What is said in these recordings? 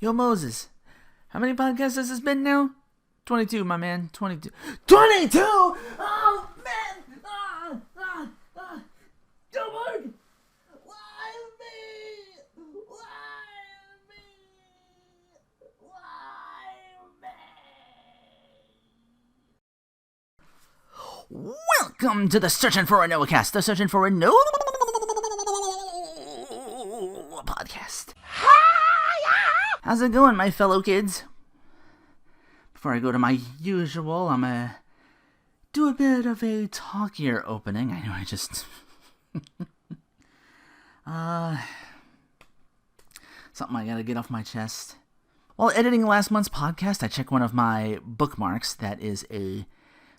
Yo, Moses, how many podcasts has this been now? 22, my man. 22. 22? Oh, man! Yo, Mark! Why me? Welcome to the Searching4RinoaCast, the Searching4Rino podcast. How's it going, my fellow kids? Before I go to my usual, I'm gonna do a bit of a talkier opening. I know I just... something I gotta get off my chest. While editing last month's podcast, I checked one of my bookmarks. That is a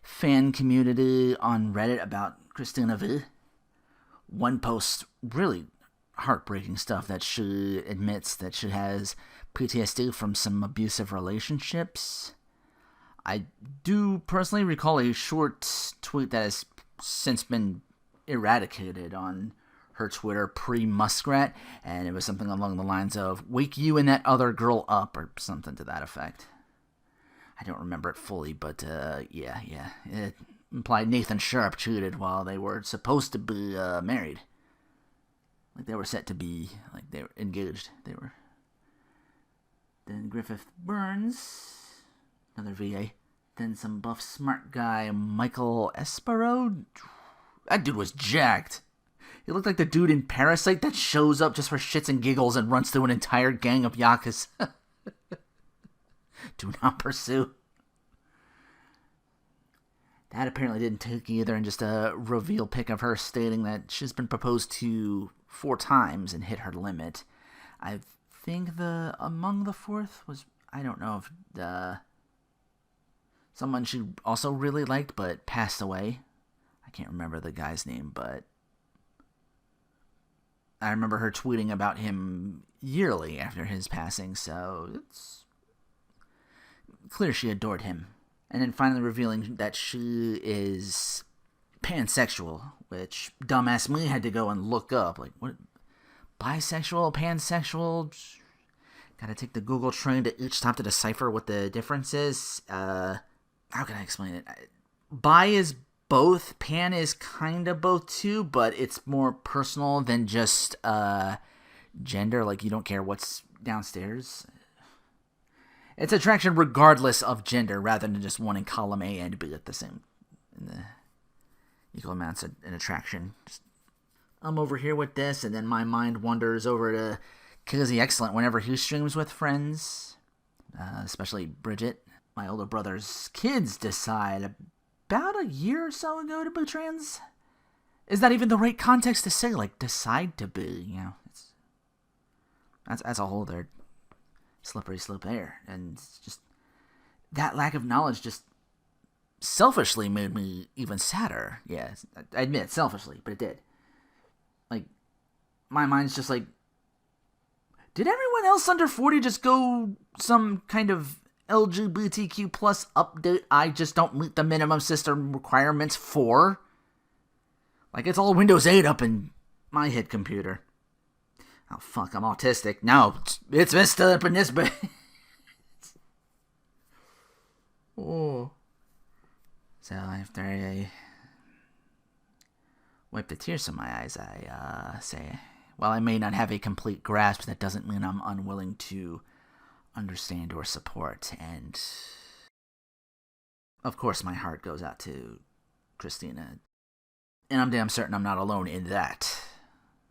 fan community on Reddit about Christina V. One post, really heartbreaking stuff, that she admits that she has PTSD from some abusive relationships. I do personally recall a short tweet that has since been eradicated on her Twitter pre-Muskrat, and it was something along the lines of, "Wake you and that other girl up," or something to that effect. I don't remember it fully, but yeah. It implied Nathan Sharp cheated while they were supposed to be married. Like they were set to be, like they were engaged. They were. Then Griffith Burns, another VA. Then some buff smart guy, Michael Espero. That dude was jacked. He looked like the dude in Parasite that shows up just for shits and giggles and runs through an entire gang of yakas. Do not pursue. That apparently didn't take either, and just a reveal pic of her stating that she's been proposed to 4 times and hit her limit. I think among the fourth was, I don't know if someone she also really liked but passed away. I can't remember the guy's name, but I remember her tweeting about him yearly after his passing, so it's clear she adored him. And then finally revealing that she is pansexual, which dumbass me had to go and look up. Like, what? Bisexual, pansexual? Gotta take the Google train to each stop to decipher what the difference is. How can I explain it? Bi is both, pan is kind of both too, but it's more personal than just gender. Like, you don't care what's downstairs. It's attraction regardless of gender, rather than just wanting column A and B at the same, in the equal amounts of an attraction. I'm over here with this, and then my mind wanders over to Cozy Excellent whenever he streams with friends, especially Bridget. My older brother's kids decide about a year or so ago to be trans. Is that even the right context to say, like, decide to be, you know? That's a whole other slippery slope there, and just that lack of knowledge just selfishly made me even sadder. Yeah, I admit, selfishly, but it did. Like, my mind's just like, did everyone else under 40 just go some kind of LGBTQ plus update I just don't meet the minimum system requirements for? Like, it's all Windows 8 up in my head computer. Oh, fuck, I'm autistic. No, it's messed up in this bed. Oh. So after I wipe the tears from my eyes, I say, while I may not have a complete grasp, that doesn't mean I'm unwilling to understand or support. And of course my heart goes out to Christina. And I'm damn certain I'm not alone in that.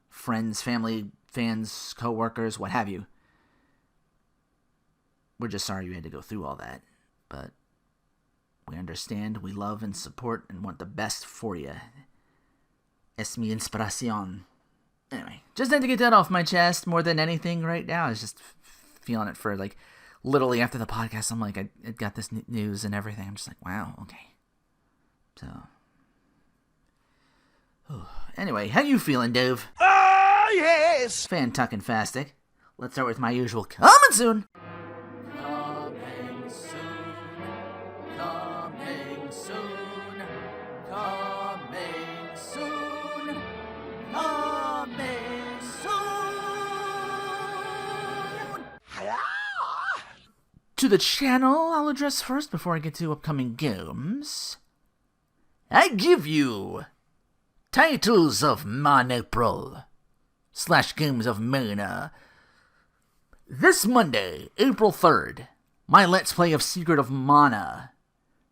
Friends, family, fans, co-workers, what have you. We're just sorry you had to go through all that. But we understand, we love and support and want the best for you. Es mi inspiración. Anyway, just had to get that off my chest more than anything right now. I was just feeling it for, like, literally after the podcast. I'm like, I got this news and everything. I'm just like, wow, okay. So, anyway, how you feeling, Dave? Yes! Fantastic. Let's start with my usual coming soon. Coming soon. Coming soon. Coming soon. Coming soon. to the channel I'll address first before I get to upcoming games. I give you Titles of Mon-April / Games of Mana. This Monday, April 3rd, my Let's Play of Secret of Mana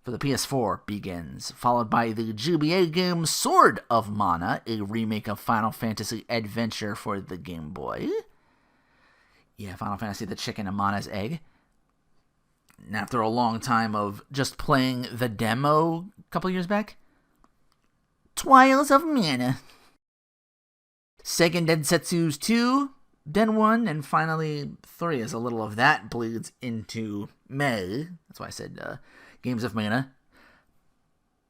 for the PS4 begins, followed by the GBA game Sword of Mana, a remake of Final Fantasy Adventure for the Game Boy. Yeah, Final Fantasy, the chicken and Mana's egg. And after a long time of just playing the demo a couple years back, Trials of Mana. Seiken Densetsu's 2, Den 1, and finally 3, as a little of that bleeds into May. That's why I said Games of Mana.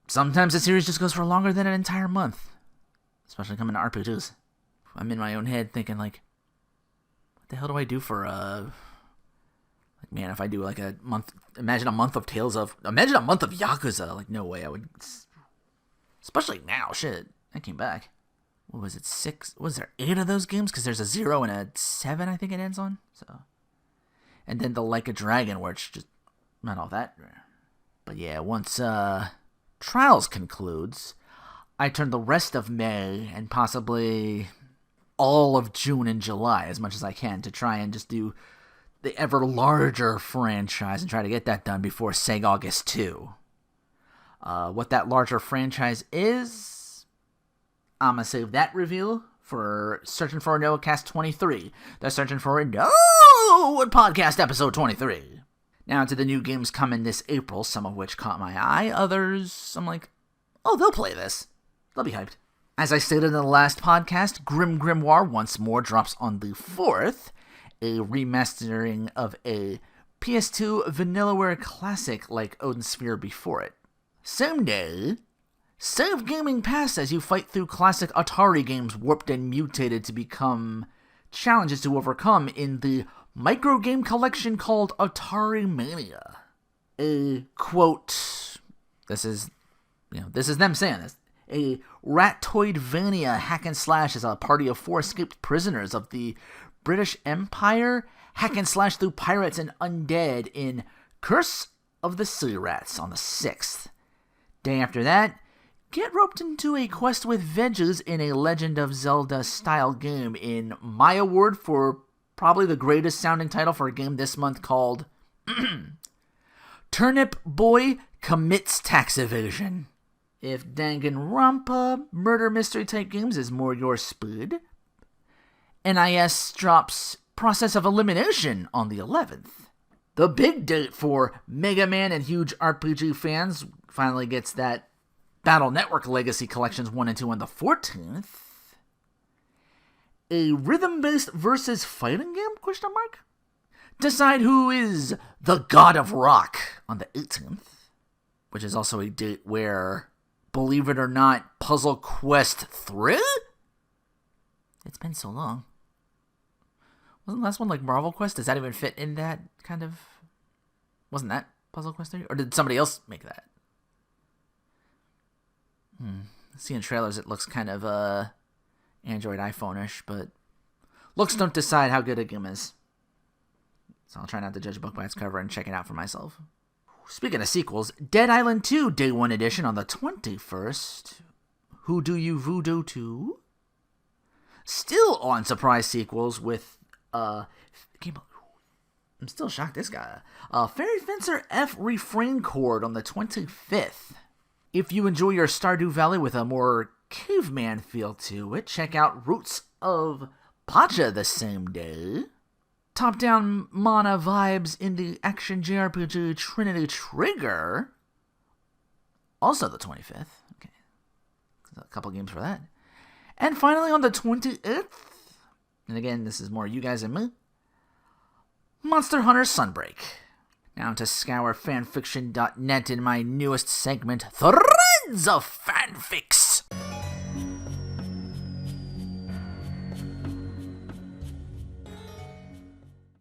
Sometimes the series just goes for longer than an entire month, especially coming to RPGs. I'm in my own head thinking, like, what the hell do I do for, like, man, if I do, like, a month, imagine a month of Yakuza, like, no way I would, especially now, shit, I came back. What was it, 6, was there 8 of those games? Because there's a 0 and a 7, I think it ends on, so. And then the Like a Dragon, where it's just not all that. But yeah, once Trials concludes, I turn the rest of May and possibly all of June and July, as much as I can, to try and just do the ever larger franchise and try to get that done before Seg August 2. What that larger franchise is, I'm going to save that review for Searching for RinoaCast 23. The Searching for Rino podcast episode 23. Now to the new games coming this April, some of which caught my eye. Others, I'm like, oh, they'll play this. They'll be hyped. As I stated in the last podcast, Grim Grimoire once more drops on the 4th. A remastering of a PS2 Vanillaware classic like Odin Sphere before it. Same day, save gaming past as you fight through classic Atari games warped and mutated to become challenges to overcome in the micro game collection called Atari Mania. A quote, this is them saying this, a Ratoidvania hack and slash as a party of 4 escaped prisoners of the British Empire hack and slash through pirates and undead in Curse of the Sea Rats on the 6th. Day after that, get roped into a quest with veggies in a Legend of Zelda style game in my award for probably the greatest sounding title for a game this month, called Turnip Boy Commits Tax Evasion. If Danganronpa murder mystery type games is more your speed, NIS drops Process of Elimination on the 11th. The big date for Mega Man and huge RPG fans finally gets that Battle Network Legacy Collections 1 and 2 on the 14th. A rhythm-based versus fighting game, ? Decide who is the God of Rock on the 18th, which is also a date where, believe it or not, Puzzle Quest 3? It's been so long. Wasn't the last one like Marvel Quest? Does that even fit in that kind of... Wasn't that Puzzle Quest 3? Or did somebody else make that? Seeing trailers, it looks kind of Android iPhone-ish, but looks don't decide how good a game is. So I'll try not to judge a book by its cover and check it out for myself. Speaking of sequels, Dead Island 2 Day 1 Edition on the 21st. Who Do You Voodoo to? Still on surprise sequels with, I'm still shocked this guy. Fairy Fencer F Refrain Chord on the 25th. If you enjoy your Stardew Valley with a more caveman feel to it, check out Roots of Pacha the same day. Top-down Mana vibes in the action JRPG Trinity Trigger, also the 25th. Okay, a couple games for that. And finally on the 28th, and again, this is more you guys and me, Monster Hunter Sunbreak. Now to scour fanfiction.net in my newest segment, Threads of Fanfics.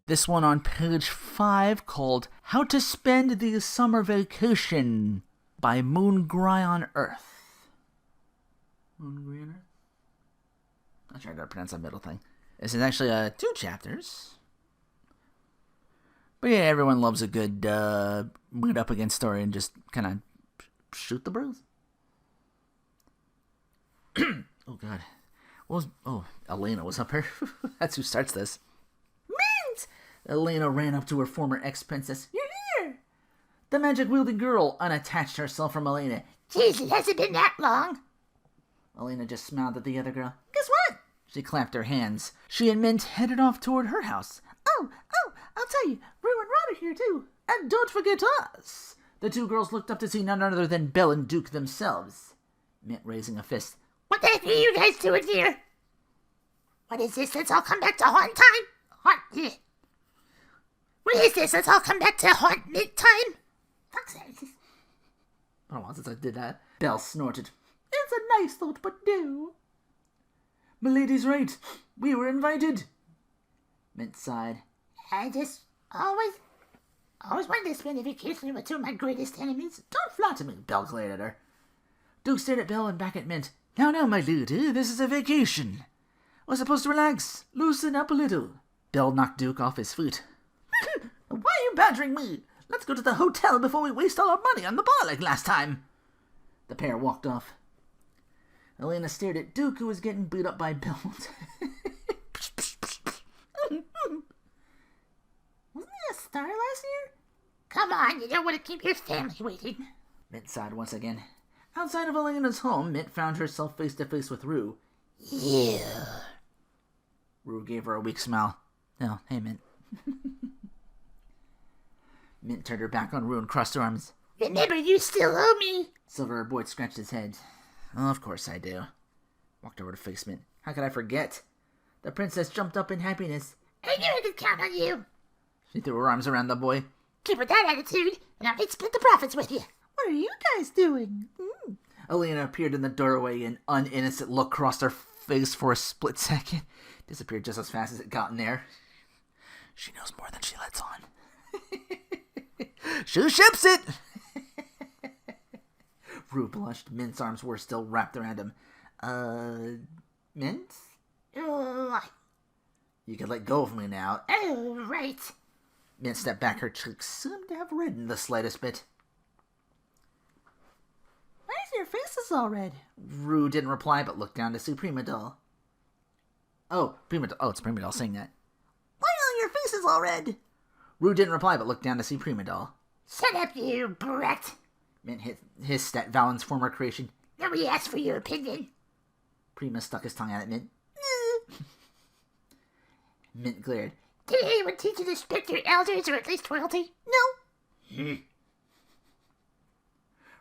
This one on page 5 called How to Spend the Summer Vacation by Moongry on Earth. Moongry on Earth? Not sure I gotta pronounce that middle thing. This is actually 2 chapters. But yeah, everyone loves a good mood up against story and just kind of shoot the bros. Oh, God. Elena was up here. That's who starts this. Mint! Elena ran up to her former ex-princess. You're here! The magic-wielding girl unattached herself from Elena. Jeez, it hasn't been that long. Elena just smiled at the other girl. Guess what? She clapped her hands. She and Mint headed off toward her house. Oh, I'll tell you, Rue and Rod are here too. And don't forget us. The two girls looked up to see none other than Belle and Duke themselves. Mint raising a fist. What the heck are you guys doing here? What is this? Let's all come back to haunt time? What is this? Let's all come back to haunt mint time? Fuck's sake. Been a while since I did that. Belle snorted. It's a nice thought, but no. Milady's right. We were invited. Mint sighed. I just always wanted to spend a vacation with two of my greatest enemies. Don't flatter me, Belle glared at her. Duke stared at Belle and back at Mint. Now, my lady, this is a vacation. We're supposed to relax, loosen up a little. Belle knocked Duke off his feet. Why are you badgering me? Let's go to the hotel before we waste all our money on the bar like last time. The pair walked off. Elena stared at Duke, who was getting beat up by Belle. Wasn't he a star last year? Come on, you don't want to keep your family waiting. Mint sighed once again. Outside of Elena's home, Mint found herself face to face with Rue. Yeah. Rue gave her a weak smile. Oh, hey, Mint. Mint turned her back on Rue and crossed her arms. Remember, you still owe me. Silver Boy scratched his head. Oh, of course I do. Walked over to face Mint. How could I forget? The princess jumped up in happiness. I knew I could count on you. She threw her arms around the boy. Keep with that attitude, and I might split the profits with you. What are you guys doing? Elena appeared in the doorway. An uninnocent look crossed her face for a split second. Disappeared just as fast as it got in there. She knows more than she lets on. She ships it! Rue blushed. Mint's arms were still wrapped around him. Mint? You can let go of me now. Oh, right. Mint stepped back. Her cheeks seemed to have reddened the slightest bit. Why is your faces all red? Rue didn't reply, but looked down to see Prima Doll. It's Prima Doll saying that. Why are your faces all red? Rue didn't reply, but looked down to see Prima Doll. Shut up, you brat. Mint hissed at Valen's former creation. Nobody asked for your opinion. Prima stuck his tongue out at Mint. Mint glared. Did anyone teach you to respect your elders or at least royalty? No.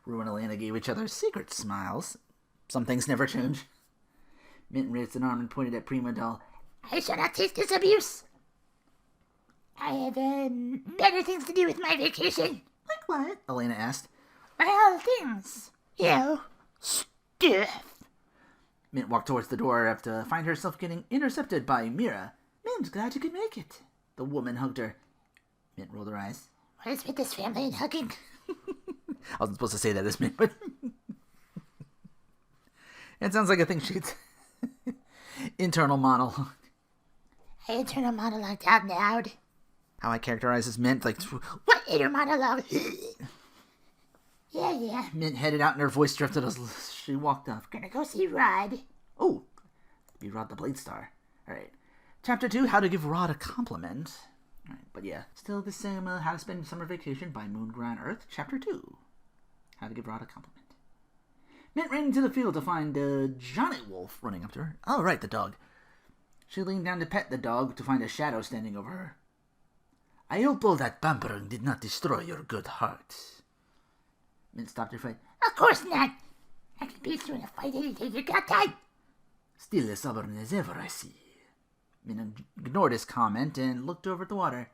Rue and Elena gave each other secret smiles. Some things never change. Mint raised an arm and pointed at Prima Doll. I shall not take this abuse. I have better things to do with my vacation. Like what? Elena asked. Well, things. Stuff. Mint walked towards the door to find herself getting intercepted by Mira. Mint, glad you could make it. The woman hugged her. Mint rolled her eyes. What is with this family and hugging? I wasn't supposed to say that as Mint, but it sounds like a thing she's internal monologue. Internal monologue out loud. How I characterize as Mint, like... What inner monologue? Yeah. Mint headed out and her voice drifted as she walked off. Gonna go see Rod. Oh, be Rod the Blade Star. Alright. Chapter 2, How to Give Rod a Compliment. Alright, but yeah, still the same How to Spend Summer Vacation by Moon Ground Earth. Chapter 2, How to Give Rod a Compliment. Mint ran into the field to find Johnny Wolf running up to her. Oh, right, the dog. She leaned down to pet the dog to find a shadow standing over her. I hope all that pampering did not destroy your good heart. Mint stopped her fight. Of course not. I can beat you in a fight any day you got time. Still as stubborn as ever, I see. Mint ignored his comment and looked over at the water.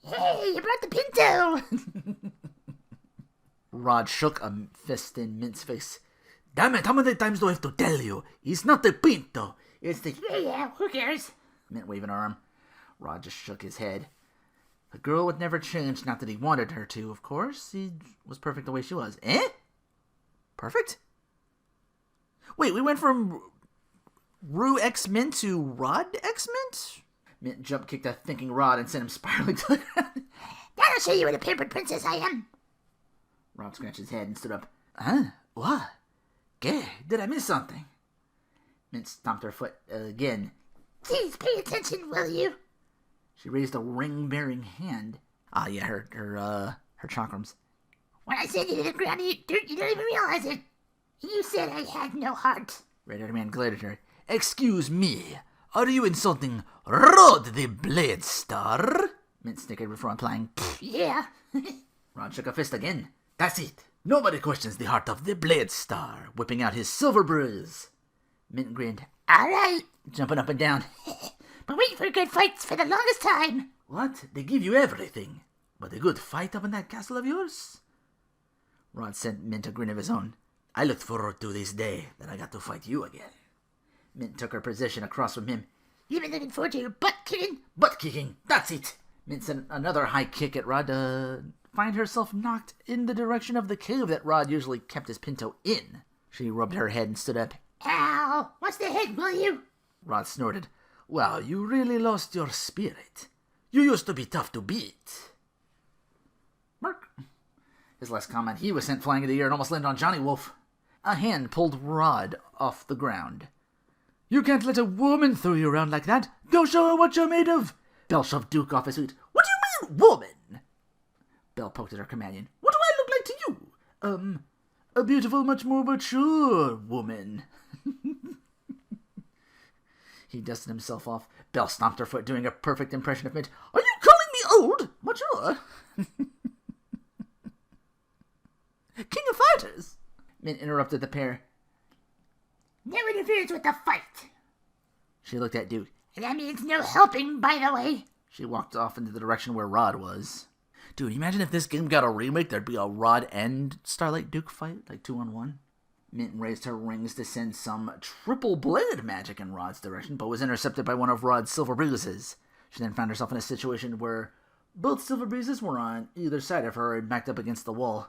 Hey, you brought the Pinto! Rod shook a fist in Mint's face. Damn it, how many times do I have to tell you? It's not the Pinto. It's the... Yeah, who cares? Mint waving her arm. Rod just shook his head. The girl would never change, not that he wanted her to, of course. She was perfect the way she was. Eh? Perfect? Wait, we went from Rue X Mint to Rod X Mint? Mint jump kicked a thinking Rod and sent him spiraling to the ground. I'll show you what a pampered princess I am. Rod scratched his head and stood up. Huh? What? Gay, did I miss something? Mint stomped her foot again. Please pay attention, will you? She raised a ring-bearing hand. Ah, yeah, her chakrams. When I send you to the ground to eat dirt, you don't even realize it. You said I had no heart. Red-haired man glared at her. Excuse me, are you insulting Rod the Blade Star? Mint snickered before replying. Yeah. Rod shook a fist again. That's it. Nobody questions the heart of the Blade Star, whipping out his silver bruise. Mint grinned. All right. Jumping up and down. But wait for good fights for the longest time. What? They give you everything. But a good fight up in that castle of yours? Rod sent Mint a grin of his own. I looked forward to this day that I got to fight you again. Mint took her position across from him. You've been looking forward to your butt kicking? Butt kicking, that's it. Mint sent another high kick at Rod to find herself knocked in the direction of the cave that Rod usually kept his pinto in. She rubbed her head and stood up. Ow! Watch the head, will you? Rod snorted. Wow, you really lost your spirit. You used to be tough to beat. Mark. His last comment, he was sent flying in the air and almost landed on Johnny Wolf. A hand pulled Rod off the ground. You can't let a woman throw you around like that. Go show her what you're made of. Belle shoved Duke off his feet. What do you mean, woman? Belle poked at her companion. What do I look like to you? A beautiful, much more mature woman. He dusted himself off. Belle stomped her foot, doing a perfect impression of Mint. Are you calling me old? Mature? King of Fighters! Mint interrupted the pair. No interference with the fight. She looked at Duke. That means no helping, by the way. She walked off into the direction where Rod was. Dude, imagine if this game got a remake, there'd be a Rod and Starlight Duke fight, like 2-on-1. Mint raised her rings to send some triple-bladed magic in Rod's direction, but was intercepted by one of Rod's silver breezes. She then found herself in a situation where both silver breezes were on either side of her and backed up against the wall.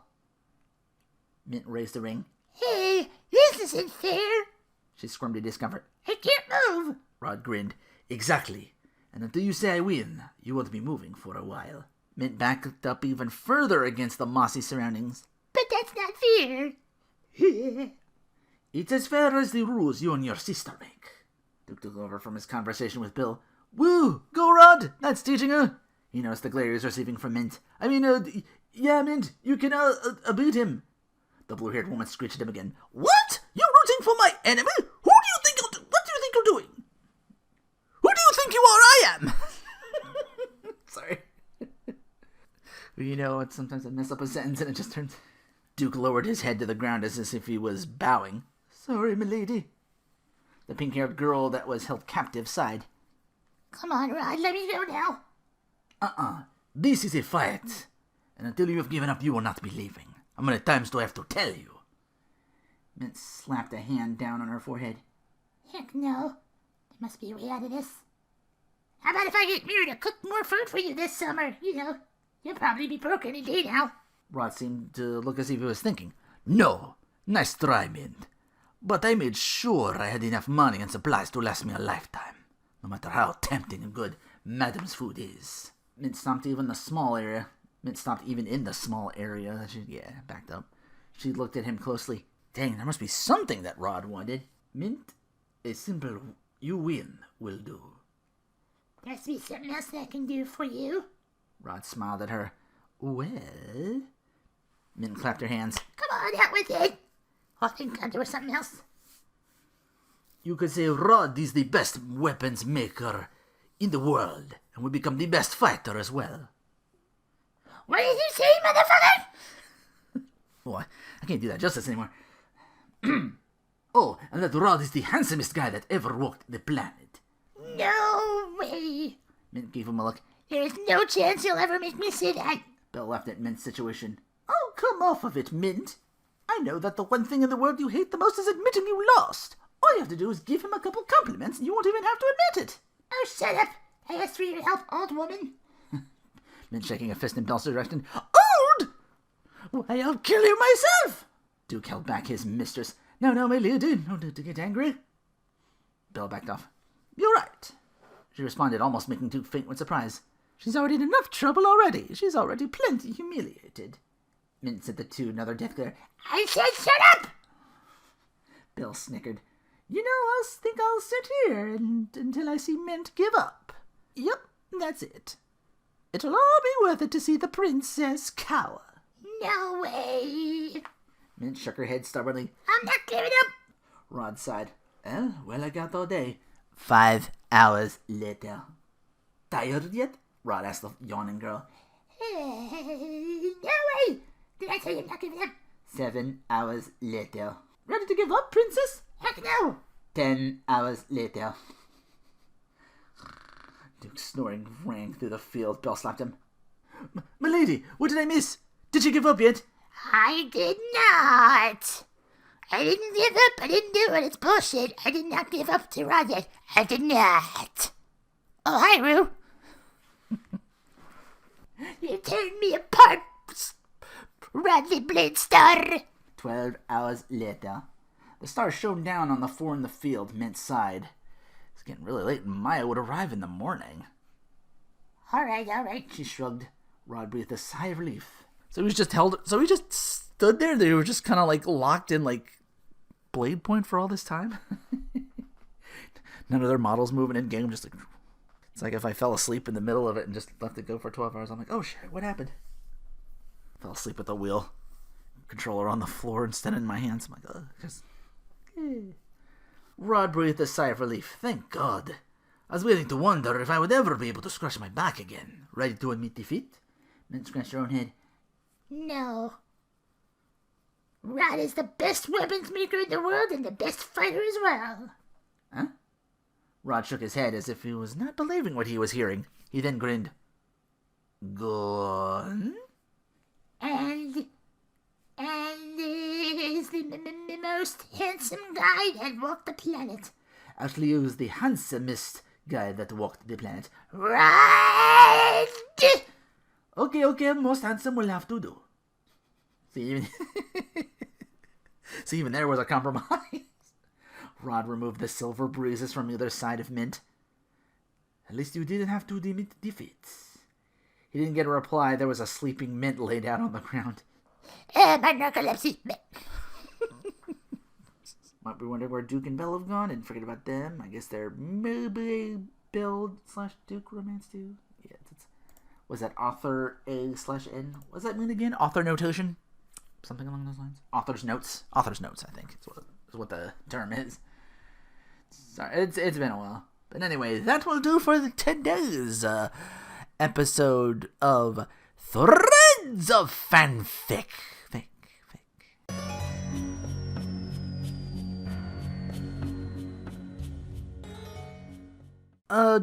Mint raised the ring. Hey, this isn't fair. She squirmed in discomfort. I can't move. Rod grinned. Exactly. And until you say I win, you won't be moving for a while. Mint backed up even further against the mossy surroundings. But that's not fair. It's as fair as the rules you and your sister make. Duke took over from his conversation with Bill. Woo! Go, Rod! That's teaching her. He noticed the glare he was receiving from Mint. Yeah, Mint, you can, beat him. The blue-haired woman screeched at him again. What? You're rooting for my enemy? What do you think you're doing? Who do you think you are? I am! Sorry. You know, sometimes I mess up a sentence and it just turns... Duke lowered his head to the ground as if he was bowing. Sorry, milady. The pink-haired girl that was held captive sighed. Come on, Rod, let me go now. This is a fight. And until you have given up, you will not be leaving. How many times do I have to tell you? Mint slapped a hand down on her forehead. Heck no. There must be a way out of this. How about if I get Mira to cook more food for you this summer? You know, you'll probably be broke any day now. Rod seemed to look as if he was thinking. No, nice try, Mint. But I made sure I had enough money and supplies to last me a lifetime, no matter how tempting and good Madam's food is. Mint stopped even in the small area. Backed up. She looked at him closely. Dang, there must be something that Rod wanted. Mint, a simple you win will do. There must be something else that I can do for you. Rod smiled at her. Well... Mint clapped her hands. Come on, out with it. I think I'll do something else. You could say Rod is the best weapons maker in the world, and will become the best fighter as well. What did you say, motherfucker? Boy, I can't do that justice anymore. Oh, and that Rod is the handsomest guy that ever walked the planet. No way. Mint gave him a look. There's no chance you'll ever make me say that. Belle laughed at Mint's situation. Oh, come off of it, Mint. I know that the one thing in the world you hate the most is admitting you lost. All you have to do is give him a couple compliments and you won't even have to admit it. Oh, shut up. I asked for your help, old woman. Mint shaking a fist in Belle's direction. Old? Why, I'll kill you myself. Duke held back his mistress. No, my lady, no need to get angry. Belle backed off. You're right. She responded, almost making Duke faint with surprise. She's already in enough trouble already. She's already plenty humiliated. Mint said the two, another death glare. I said shut up! Bill snickered. You know, I think I'll sit here until I see Mint give up. Yep, that's it. It'll all be worth it to see the princess cower. No way. Mint shook her head stubbornly. I'm not giving up. Rod sighed. Well, I got all day. 5 hours later. Tired yet? Rod asked the yawning girl. No way. Did I say I'm not giving up? 7 hours later. Ready to give up, princess? Heck no. 10 hours later. Duke's snoring rang through the field. Bill slapped him. Milady, what did I miss? Did you give up yet? I did not. I didn't give up. I didn't do it. It's bullshit. I did not give up to Rod yet. I did not. Oh, hi, Rue. You turned me apart, Rodley Blade Star. 12 hours later. The stars shone down on the four in the field. Mint sighed. It's getting really late and Maya would arrive in the morning. All right. She shrugged. Rod breathed a sigh of relief. So he just stood there? They were just kind of like locked in like blade point for all this time? None of their models moving in game, just like... It's like if I fell asleep in the middle of it and just let it go for 12 hours. I'm like, oh shit, what happened? Fell asleep with the wheel. Controller on the floor instead in my hands. I'm like, just... Rod breathed a sigh of relief. Thank God. I was waiting to wonder if I would ever be able to scratch my back again. Ready to admit defeat? Mint scratched her own head. No. Rod is the best weapons maker in the world and the best fighter as well. Huh? Rod shook his head as if he was not believing what he was hearing. He then grinned. Gone? And is the most handsome guy that walked the planet. Actually, he was the handsomest guy that walked the planet. Rod! Okay, most handsome will have to do. See, even there was a compromise. Rod removed the silver bruises from either side of Mint. At least you didn't have to admit defeat. He didn't get a reply. There was a sleeping Mint laid out on the ground. My narcolepsy. Might be wondering where Duke and Belle have gone. Didn't forget about them. I guess they're maybe Belle/Duke romance too. Yeah, was that author A/N? What does that mean again? Author notation? Something along those lines? Author's notes? Author's notes, I think, is what the term is. Sorry, it's been a while. But anyway, that will do for today's episode of Threads of Fanfic.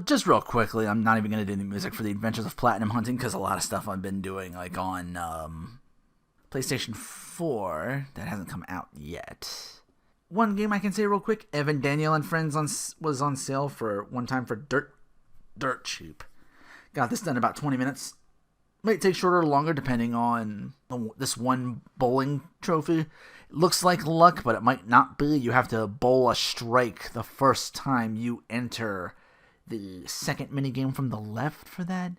Just real quickly, I'm not even going to do any music for the Adventures of Platinum Hunting because a lot of stuff I've been doing like on PlayStation 4 that hasn't come out yet. One game I can say real quick, Evan Daniel and Friends was on sale for one time for dirt cheap. Got this done in about 20 minutes. Might take shorter or longer depending on this one bowling trophy. It looks like luck, but it might not be. You have to bowl a strike the first time you enter the second minigame from the left for that.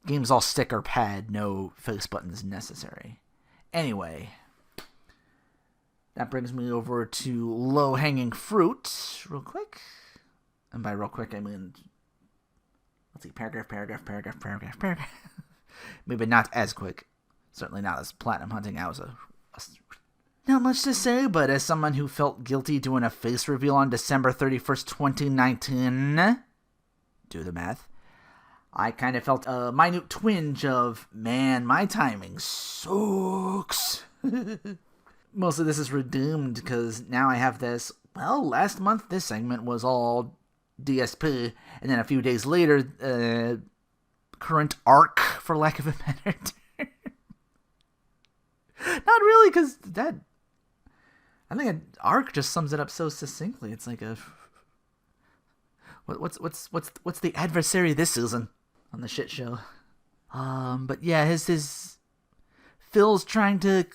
Game's all stick or pad, no face buttons necessary. Anyway, that brings me over to low-hanging fruit real quick. And by real quick, I mean, let's see, paragraph. Maybe not as quick. Certainly not as Platinum Hunting. I was not much to say, but as someone who felt guilty doing a face reveal on December 31st, 2019, do the math, I kind of felt a minute twinge of, man, my timing sucks. Most of this is redeemed because now I have this, well, last month this segment was all DSP, and then a few days later, current arc, for lack of a better term. Not really, because I think an arc just sums it up so succinctly. It's like what's the adversary this season on the shit show? But yeah, his Phil's trying to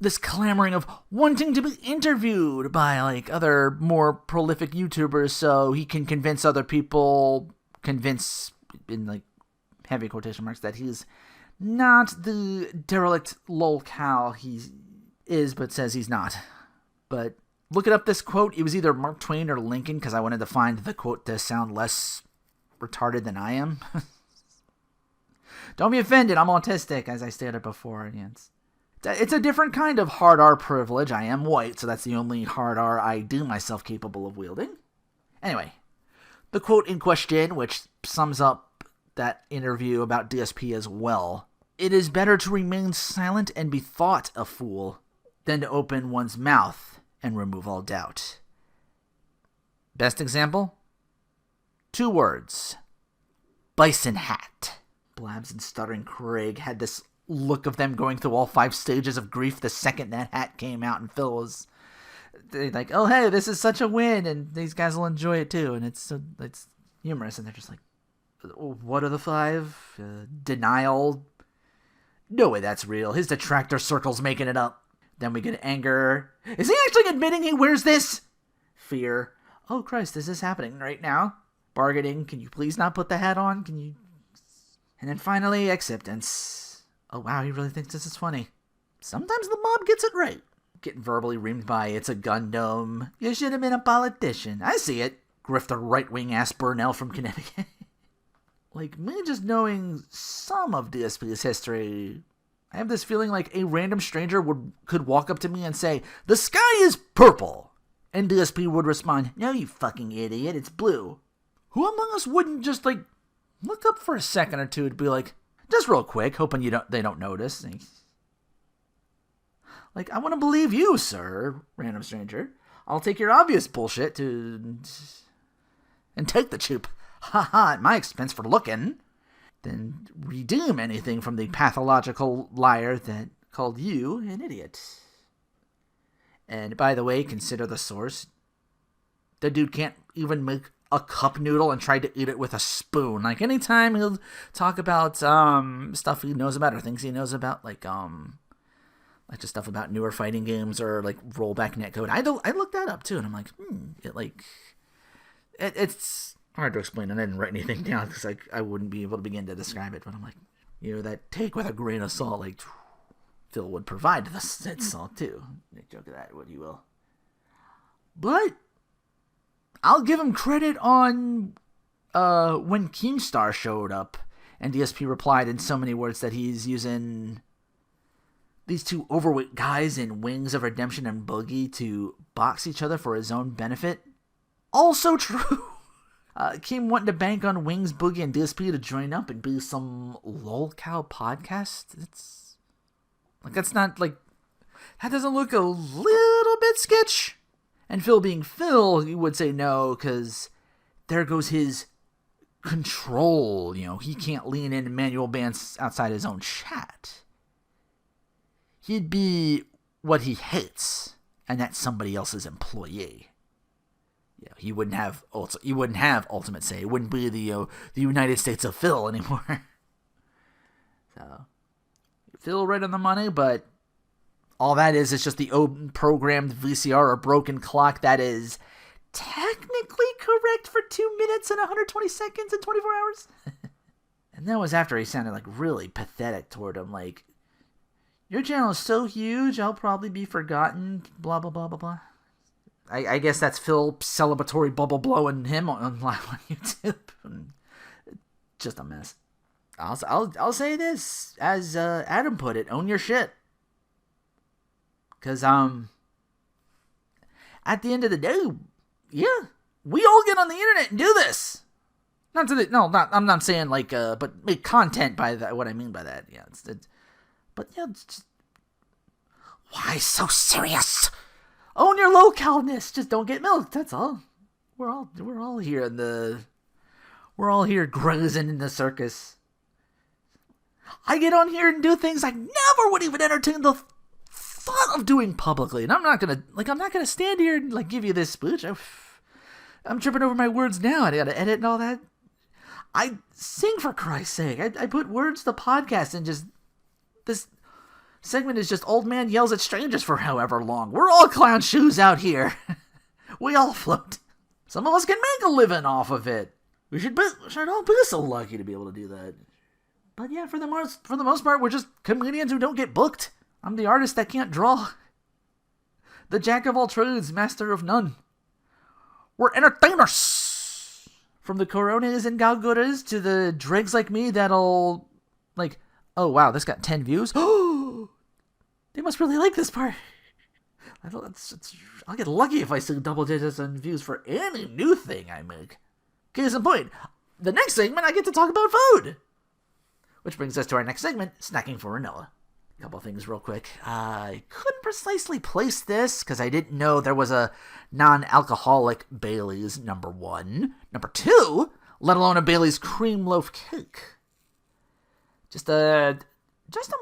this clamoring of wanting to be interviewed by like other more prolific YouTubers so he can convince other people, convince in like heavy quotation marks, that he's not the derelict lolcow he is, but says he's not. But looking up this quote, it was either Mark Twain or Lincoln, because I wanted to find the quote to sound less retarded than I am. Don't be offended, I'm autistic, as I stated before. Yeah, it's a different kind of hard R privilege. I am white, so that's the only hard R I do myself capable of wielding. Anyway, the quote in question, which sums up that interview about DSP as well. It is better to remain silent and be thought a fool than to open one's mouth and remove all doubt. Best example? 2 words. Bison hat. Blabs and stuttering Craig had this look of them going through all 5 stages of grief the second that hat came out, and Phil was like, oh hey, this is such a win, and these guys will enjoy it too, and it's humorous, and they're just like, what are the 5? Denial. No way that's real. His detractor circle's making it up. Then we get anger. Is he actually admitting he wears this? Fear. Oh Christ, is this happening right now? Bargaining. Can you please not put the hat on? Can you? And then finally, acceptance. Oh wow, he really thinks this is funny. Sometimes the mob gets it right. Getting verbally reamed by, it's a Gundam. You should have been a politician. I see it. Grifter right-wing ass Burnell from Connecticut. Like, me just knowing some of DSP's history, I have this feeling like a random stranger could walk up to me and say, the sky is purple. And DSP would respond, no you fucking idiot, it's blue. Who among us wouldn't just like, look up for a second or two to be like, just real quick, hoping they don't notice. Like, I want to believe you, sir, random stranger. I'll take your obvious bullshit and take the choop. Haha, at my expense for looking. Then redeem anything from the pathological liar that called you an idiot. And by the way, consider the source. The dude can't even make a cup noodle and tried to eat it with a spoon. Like, anytime he'll talk about stuff he knows about or things he knows about, like just stuff about newer fighting games or like rollback netcode. I looked that up too, and I'm like, it's hard to explain, and I didn't write anything down because I wouldn't be able to begin to describe it. But I'm like, that take with a grain of salt, like Phil would provide the said salt too. Make joke of that, what you will. But I'll give him credit on when Keemstar showed up, and DSP replied in so many words that he's using these 2 overweight guys in Wings of Redemption and Boogie to box each other for his own benefit. Also true. Keem wanting to bank on Wings, Boogie, and DSP to join up and be some lolcow podcast. That's not like, that doesn't look a little bit sketch. And Phil being Phil, he would say no, because there goes his control. He can't lean into manual bans outside his own chat. He'd be what he hates, and that's somebody else's employee. He wouldn't have ultimate say. It wouldn't be the United States of Phil anymore. So, Phil right on the money, but all that is just the programmed VCR or broken clock that is technically correct for 2 minutes and 120 seconds and 24 hours. And that was after he sounded like really pathetic toward him, like, your channel is so huge, I'll probably be forgotten, blah, blah, blah, blah, blah. I guess that's Phil celebratory bubble blowing him on live on YouTube. Just a mess. I'll say this, as Adam put it, own your shit. Because, at the end of the day, yeah, we all get on the internet and do this. I'm not saying like, but make content by that, what I mean by that, yeah. But yeah, it's just, why so serious? Own your localness. Just don't get milked. That's all. We're all here we're all here grazing in the circus. I get on here and do things I never would even entertain the thought of doing publicly, and I'm not gonna stand here and like give you this speech. I'm tripping over my words now. I gotta edit and all that. I sing, for Christ's sake. I put words to the podcast, and just this segment is just old man yells at strangers for however long. We're all clown shoes out here. We all float. Some of us can make a living off of it. We should all be so lucky to be able to do that. But yeah, for the most part, we're just comedians who don't get booked. I'm the artist that can't draw. The jack of all trades, master of none. We're entertainers! From the Coronas and Galguras to the dregs like me that'll, like, oh wow, this got 10 views? Oh, they must really like this part. I'll get lucky if I see double digits on views for any new thing I make. Case in point, the next segment I get to talk about food. Which brings us to our next segment, Snacking for Rinoa. A couple things real quick. I couldn't precisely place this because I didn't know there was a non-alcoholic Bailey's, number one. Number two, let alone a Bailey's cream loaf cake. Just a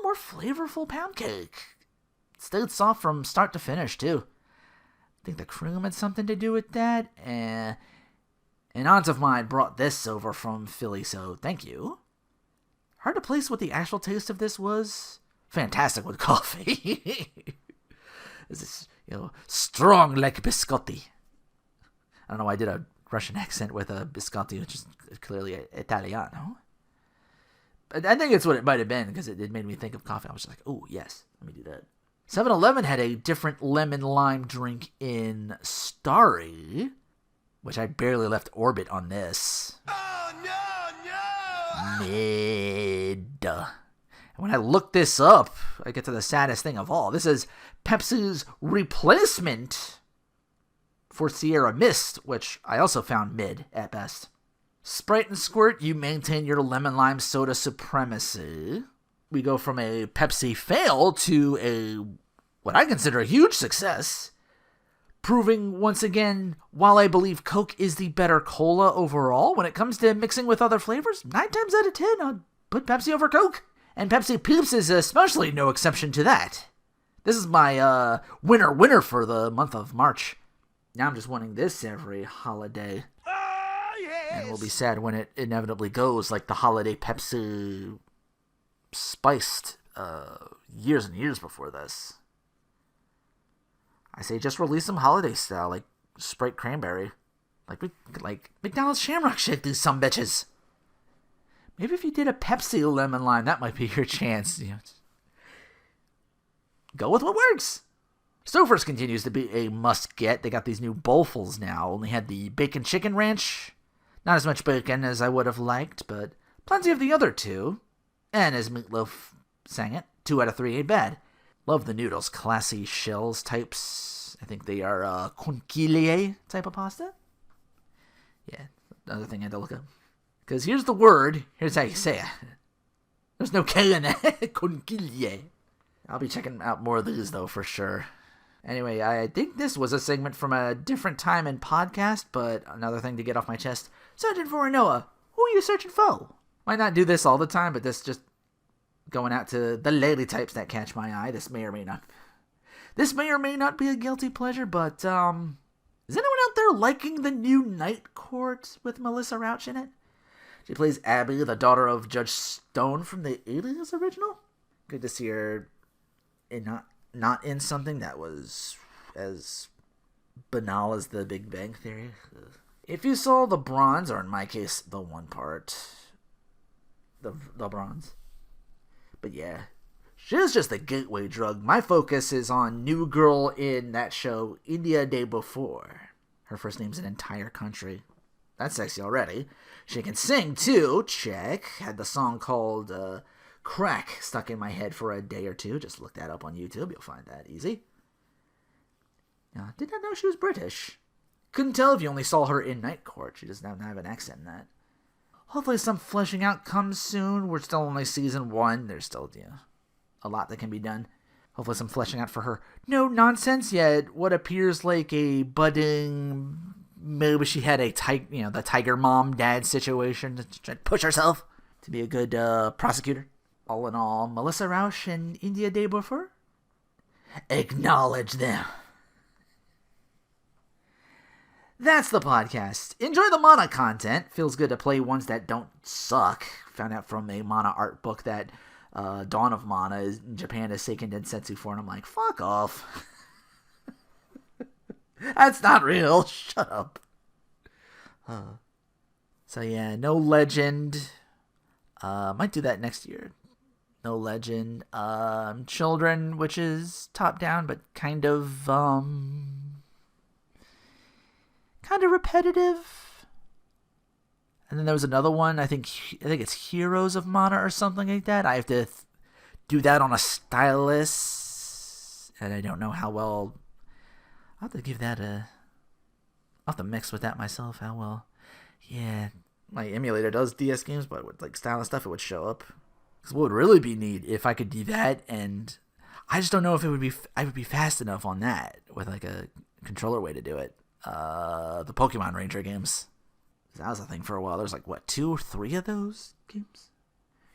more flavorful pound cake. Stayed soft from start to finish, too. I think the cream had something to do with that. An aunt of mine brought this over from Philly, so thank you. Hard to place what the actual taste of this was. Fantastic with coffee. This is, strong like biscotti. I don't know why I did a Russian accent with a biscotti, which is clearly Italiano. But I think it's what it might have been, because it made me think of coffee. I was just like, oh, yes, let me do that. 7-Eleven had a different lemon lime drink in Starry, which I barely left orbit on this. Oh, no! Mid. And when I look this up, I get to the saddest thing of all. This is Pepsi's replacement for Sierra Mist, which I also found mid at best. Sprite and Squirt, you maintain your lemon lime soda supremacy. We go from a Pepsi fail to what I consider a huge success, proving once again, while I believe Coke is the better cola overall, when it comes to mixing with other flavors, 9 times out of 10, I'd put Pepsi over Coke. And Pepsi Peeps is especially no exception to that. This is my winner for the month of March. Now I'm just wanting this every holiday. Oh, yes! And we'll be sad when it inevitably goes, like the holiday Pepsi spiced years and years before this. I say just release some holiday style, like Sprite Cranberry. Like McDonald's Shamrock Shake, these sumbitches. Maybe if you did a Pepsi lemon lime, that might be your chance. Go with what works. Stouffer's continues to be a must-get. They got these new bowlfuls now. Only had the bacon chicken ranch. Not as much bacon as I would have liked, but plenty of the other two. And as Meatloaf sang it, 2 out of 3 ain't bad. Love the noodles. Classy shells types. I think they are conchiglie type of pasta. Yeah, another thing I had to look up. Because here's the word. Here's how you say it. There's no K in it. Conchiglie. I'll be checking out more of these, though, for sure. Anyway, I think this was a segment from a different time in podcast, but another thing to get off my chest. Searching for Rinoa. Who are you searching for? Might not do this all the time, but this just going out to the lady types that catch my eye. This may or may not be a guilty pleasure, but, is anyone out there liking the new Night Court with Melissa Rauch in it? She plays Abby, the daughter of Judge Stone from the 80s original. Good to see her not in something that was as banal as the Big Bang Theory. If you saw the bronze, or in my case, the one part, the bronze. But yeah, she's just a gateway drug. My focus is on new girl in that show, India Day Before. Her first name's an entire country. That's sexy already. She can sing, too. Check. Had the song called Crack stuck in my head for a day or two. Just look that up on YouTube. You'll find that easy. Did not know she was British. Couldn't tell if you only saw her in Night Court. She doesn't have an accent in that. Hopefully some fleshing out comes soon. We're still only season 1. There's still a lot that can be done. Hopefully some fleshing out for her. No nonsense yet. What appears like a budding... Maybe she had the tiger mom-dad situation to try to push herself to be a good prosecutor. All in all, Melissa Rauch and India Day Before? Acknowledge them. That's the podcast. Enjoy the mana content. Feels good to play ones that don't suck. Found out from a mana art book that Dawn of Mana in Japan is Seiken Densetsu for, and I'm like, fuck off. That's not real. Shut up. So yeah, no legend. Might do that next year. No legend. Children, which is top down, but kind of repetitive. And then there was another one. I think it's Heroes of Mana or something like that. I have to do that on a stylus, and I don't know how well. I'll have to give that I'll have to mix with that myself. How well? Yeah, my emulator does DS games, but with like stylus stuff, it would show up. Because what would really be neat if I could do that, and I just don't know if I would be fast enough on that with like a controller way to do it. The Pokemon Ranger games. That was a thing for a while. There's like, what, 2 or 3 of those games?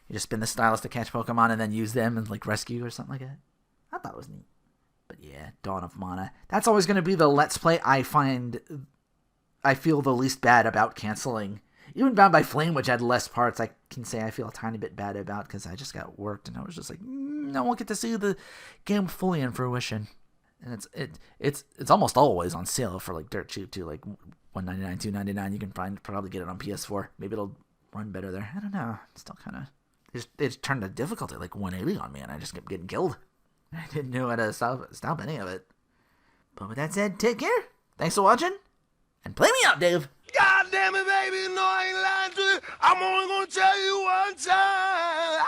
You just spin the stylus to catch Pokemon and then use them and like rescue or something like that. I thought it was neat. But yeah, Dawn of Mana. That's always going to be the Let's Play I feel the least bad about canceling. Even Bound by Flame, which had less parts, I can say I feel a tiny bit bad about because I just got worked and I was just like, I won't get to see the game fully in fruition. And it's almost always on sale for like dirt cheap too, like $1.99, $2.99. You can probably get it on PS4. Maybe it'll run better there. I don't know. It's still kind of it turned the difficulty like 180 on me, and I just kept getting killed. I didn't know how to stop any of it. But with that said, take care. Thanks for watching, and play me out, Dave. God damn it, baby, no, I ain't lying to you. I'm only gonna tell you one time.